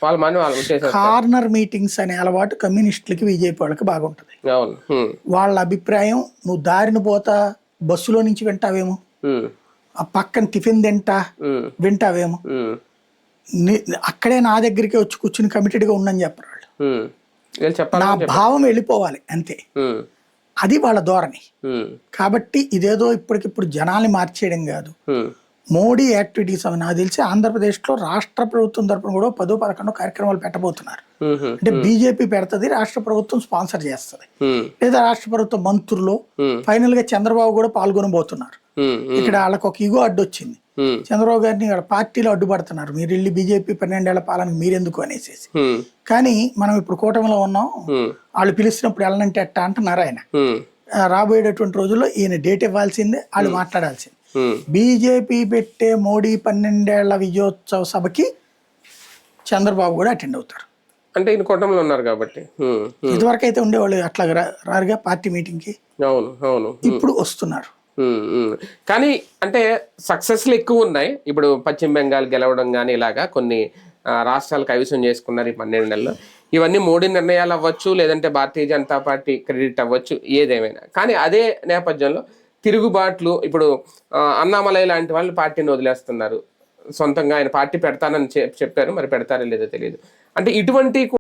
వాళ్ళ మనీ వాళ్ళు చేసేస్తారు. కార్నర్ మీటింగ్స్ అనే అలవాటు కమ్యూనిస్టులకి బీజేపీ వాళ్ళకి బాగుంటది. అవును. వాళ్ళ అభిప్రాయం నువ్వు దారిని పోతా బస్సులో నుంచి వింటావేమో, ఆ పక్కన టిఫిన్ వింటావేమో, అక్కడే నా దగ్గరికి వచ్చి కూర్చుని కమిటెడ్గా ఉండని చెప్పరు వాళ్ళు. నా భావం వెళ్ళిపోవాలి అంతే, అది వాళ్ళ ధోరణి. కాబట్టి ఇదేదో ఇప్పటికిప్పుడు జనాల్ని మార్చేయడం కాదు. మోడీ యాక్టివిటీస్ అవి నాకు తెలిసి ఆంధ్రప్రదేశ్లో రాష్ట్ర ప్రభుత్వం తరపున కూడా 10, 11 కార్యక్రమాలు పెట్టబోతున్నారు. అంటే బీజేపీ పెడుతుంది, రాష్ట్ర ప్రభుత్వం స్పాన్సర్ చేస్తుంది, లేదా రాష్ట్ర ప్రభుత్వ మంత్రులు, ఫైనల్ గా చంద్రబాబు కూడా పాల్గొనబోతున్నారు. ఇక్కడ వాళ్ళకి ఒక ఇగో అడ్డు వచ్చింది, చంద్రబాబు గారిని వాళ్ళ పార్టీలో అడ్డుపడుతున్నారు, మీరు వెళ్ళి బీజేపీ 12 ఏళ్ల పాలనకు మీరెందుకు అనేసి. కానీ మనం ఇప్పుడు కూటమిలో ఉన్నాం, వాళ్ళు పిలిచినప్పుడు వెళ్ళనంటే ఎట్టా అంటున్నారు ఆయన. రాబోయేటటువంటి రోజుల్లో ఈయన డేట్ ఇవ్వాల్సిందే, వాళ్ళు మాట్లాడాల్సిందే. బీజేపీ పెట్టే మోడీ 12 ఏళ్ల విజయోత్సవ సభకి చంద్రబాబు కూడా అటెండ్ అవుతారు. అంటే ఈయన కూటమిలో ఉన్నారు కాబట్టి. ఇదివరకు అయితే ఉండేవాళ్ళు అట్లా రారుగా పార్టీ మీటింగ్ కి. అవును అవును. ఇప్పుడు వస్తున్నారు. కానీ అంటే సక్సెస్లు ఎక్కువ ఉన్నాయి. ఇప్పుడు పశ్చిమ బెంగాల్ గెలవడం కానీ ఇలాగా కొన్ని రాష్ట్రాలు కైవసం చేసుకున్నారు ఈ 12 నెలల్లో. ఇవన్నీ మోడీ నిర్ణయాలు అవ్వచ్చు, లేదంటే భారతీయ జనతా పార్టీ క్రెడిట్ అవ్వచ్చు, ఏదేమైనా. కానీ అదే నేపథ్యంలో తిరుగుబాట్లు, ఇప్పుడు అన్నామలై లాంటి వాళ్ళు పార్టీని వదిలేస్తున్నారు. సొంతంగా ఆయన పార్టీ పెడతానని చెప్పారు, మరి పెడతారో లేదో తెలియదు. అంటే ఇటువంటి